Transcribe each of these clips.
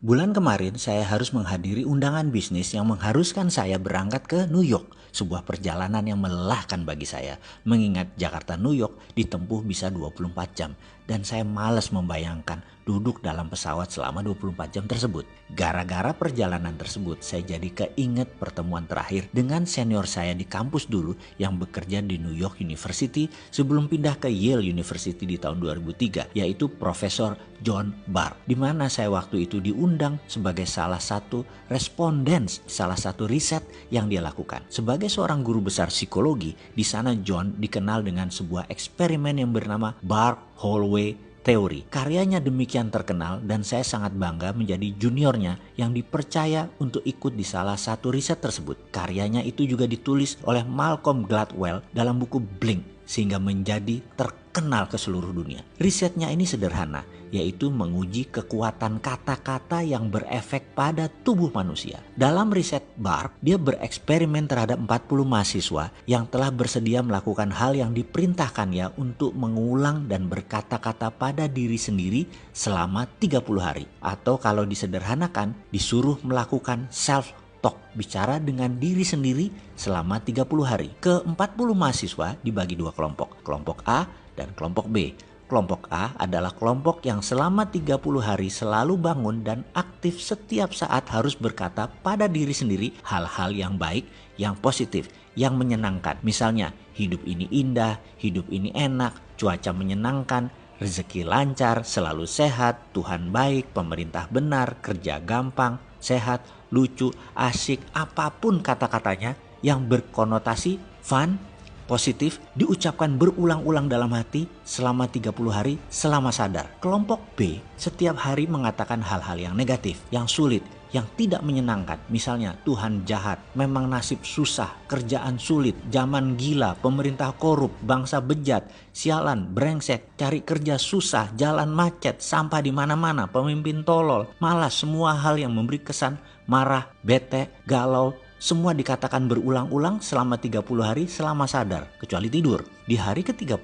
Bulan kemarin saya harus menghadiri undangan bisnis yang mengharuskan saya berangkat ke New York. Sebuah perjalanan yang melelahkan bagi saya. Mengingat Jakarta New York ditempuh bisa 24 jam. Dan saya malas membayangkan duduk dalam pesawat selama 24 jam tersebut. Gara-gara perjalanan tersebut saya jadi keinget pertemuan terakhir dengan senior saya di kampus dulu yang bekerja di New York University sebelum pindah ke Yale University di tahun 2003, yaitu Profesor John Barr. Di mana saya waktu itu diundang sebagai salah satu responden, salah satu riset yang dia lakukan. Sebagai seorang guru besar psikologi, di sana John dikenal dengan sebuah eksperimen yang bernama Barr-Holloway Theory. Karyanya demikian terkenal dan saya sangat bangga menjadi juniornya yang dipercaya untuk ikut di salah satu riset tersebut. Karyanya itu juga ditulis oleh Malcolm Gladwell dalam buku Blink sehingga menjadi terkenal ke seluruh dunia. Risetnya ini sederhana, yaitu menguji kekuatan kata-kata yang berefek pada tubuh manusia. Dalam riset Barr, dia bereksperimen terhadap 40 mahasiswa yang telah bersedia melakukan hal yang diperintahkannya untuk mengulang dan berkata-kata pada diri sendiri selama 30 hari. Atau kalau disederhanakan, disuruh melakukan self talk, bicara dengan diri sendiri selama 30 hari. Ke-40 mahasiswa dibagi dua kelompok, kelompok A dan kelompok B. Kelompok A adalah kelompok yang selama 30 hari selalu bangun dan aktif setiap saat harus berkata pada diri sendiri hal-hal yang baik, yang positif, yang menyenangkan. Misalnya, hidup ini indah, hidup ini enak, cuaca menyenangkan, rezeki lancar, selalu sehat, Tuhan baik, pemerintah benar, kerja gampang, sehat, lucu, asik, apapun kata-katanya yang berkonotasi fun, positif, diucapkan berulang-ulang dalam hati selama 30 hari selama sadar. Kelompok B setiap hari mengatakan hal-hal yang negatif, yang sulit, yang tidak menyenangkan. Misalnya, Tuhan jahat, memang nasib susah, kerjaan sulit, zaman gila, pemerintah korup, bangsa bejat, sialan, brengsek, cari kerja susah, jalan macet, sampah di mana-mana, pemimpin tolol, malas, semua hal yang memberi kesan marah, bete, galau, semua dikatakan berulang-ulang selama 30 hari selama sadar, kecuali tidur. Di hari ke-30,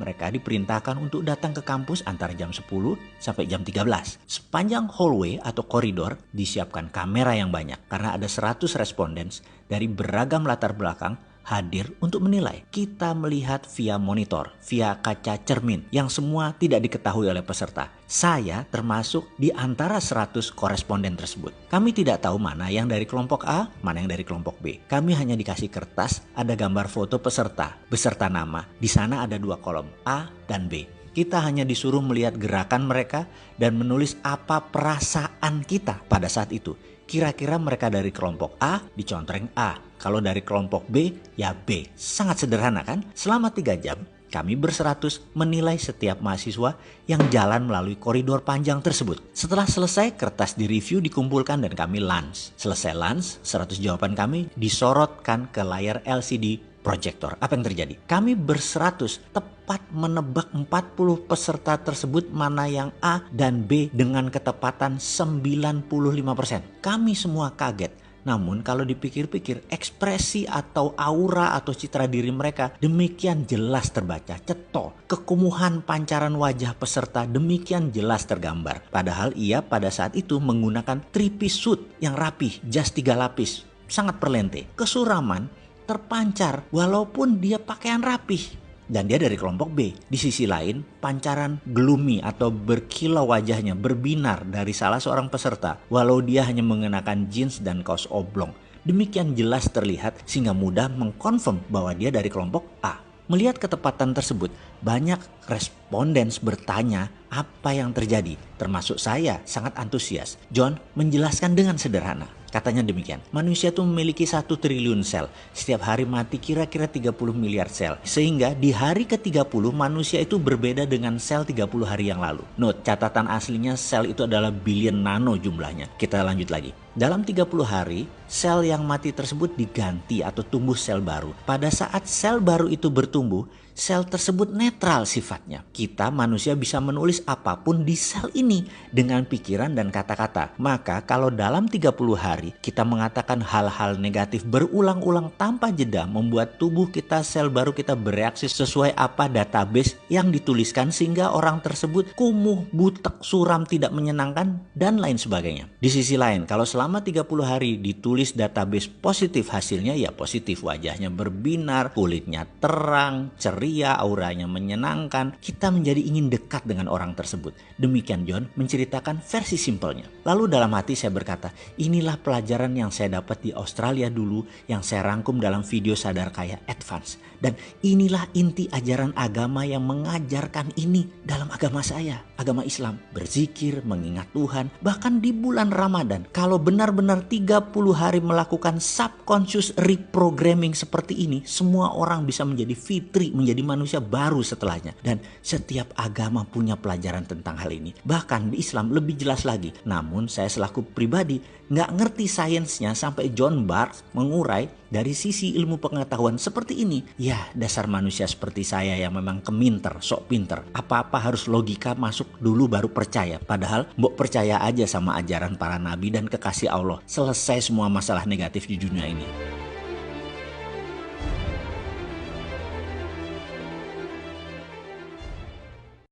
mereka diperintahkan untuk datang ke kampus antara jam 10 sampai jam 13. Sepanjang hallway atau koridor disiapkan kamera yang banyak karena ada 100 responden dari beragam latar belakang hadir untuk menilai. Kita melihat via monitor, via kaca cermin yang semua tidak diketahui oleh peserta. Saya termasuk di antara 100 koresponden tersebut. Kami tidak tahu mana yang dari kelompok A, mana yang dari kelompok B. Kami hanya dikasih kertas, ada gambar foto peserta, beserta nama. Di sana ada dua kolom, A dan B. Kita hanya disuruh melihat gerakan mereka dan menulis apa perasaan kita pada saat itu. Kira-kira mereka dari kelompok A dicontreng A. Kalau dari kelompok B, ya B. Sangat sederhana kan? Selama 3 jam, kami berseratus menilai setiap mahasiswa yang jalan melalui koridor panjang tersebut. Setelah selesai, kertas direview, dikumpulkan, dan kami lunch. Selesai lunch, 100 jawaban kami disorotkan ke layar LCD proyektor. Apa yang terjadi? Kami berseratus tepat menebak 40 peserta tersebut mana yang A dan B dengan ketepatan 95%. Kami semua kaget. Namun kalau dipikir-pikir, ekspresi atau aura atau citra diri mereka demikian jelas terbaca, cetok. Kekumuhan pancaran wajah peserta demikian jelas tergambar. Padahal ia pada saat itu menggunakan 3-piece suit yang rapih, jas 3 lapis, sangat perlente. Kesuraman terpancar walaupun dia pakaian rapih. Dan dia dari kelompok B. Di sisi lain, pancaran gloomy atau berkilau wajahnya berbinar dari salah seorang peserta walau dia hanya mengenakan jeans dan kaos oblong. Demikian jelas terlihat sehingga mudah mengkonfirm bahwa dia dari kelompok A. Melihat ketepatan tersebut, banyak responden bertanya apa yang terjadi. Termasuk saya sangat antusias. John menjelaskan dengan sederhana. Katanya demikian, manusia itu memiliki 1 triliun sel. Setiap hari mati kira-kira 30 miliar sel. Sehingga di hari ke-30 manusia itu berbeda dengan sel 30 hari yang lalu. Note, catatan aslinya sel itu adalah billion nano jumlahnya. Kita lanjut lagi. Dalam 30 hari, sel yang mati tersebut diganti atau tumbuh sel baru. Pada saat sel baru itu bertumbuh, sel tersebut netral sifatnya. Kita manusia bisa menulis apapun di sel ini dengan pikiran dan kata-kata. Maka kalau dalam 30 hari kita mengatakan hal-hal negatif berulang-ulang tanpa jeda, membuat tubuh kita, sel baru kita bereaksi sesuai apa database yang dituliskan, sehingga orang tersebut kumuh, butek, suram, tidak menyenangkan, dan lain sebagainya. Di sisi lain, kalau selama 30 hari ditulis database positif, hasilnya ya positif, wajahnya berbinar, kulitnya terang, ceria, auranya menyenangkan, kita menjadi ingin dekat dengan orang tersebut. Demikian John menceritakan versi simpelnya. Lalu dalam hati saya berkata, inilah pelajaran yang saya dapat di Australia dulu, yang saya rangkum dalam video Sadar Kaya Advance. Dan inilah inti ajaran agama yang mengajarkan ini dalam agama saya, agama Islam. Berzikir, mengingat Tuhan, bahkan di bulan Ramadan. Kalau benar-benar 30 hari melakukan subconscious reprogramming seperti ini, semua orang bisa menjadi fitri, menjadi manusia baru setelahnya. Dan setiap agama punya pelajaran tentang hal ini. Bahkan di Islam lebih jelas lagi. Namun saya selaku pribadi nggak ngerti sainsnya sampai John Barks mengurai dari sisi ilmu pengetahuan seperti ini. Ya, dasar manusia seperti saya yang memang keminter, sok pinter. Apa-apa harus logika masuk dulu baru percaya. Padahal mbok percaya aja sama ajaran para nabi dan kekasih Allah. Selesai semua masalah negatif di dunia ini.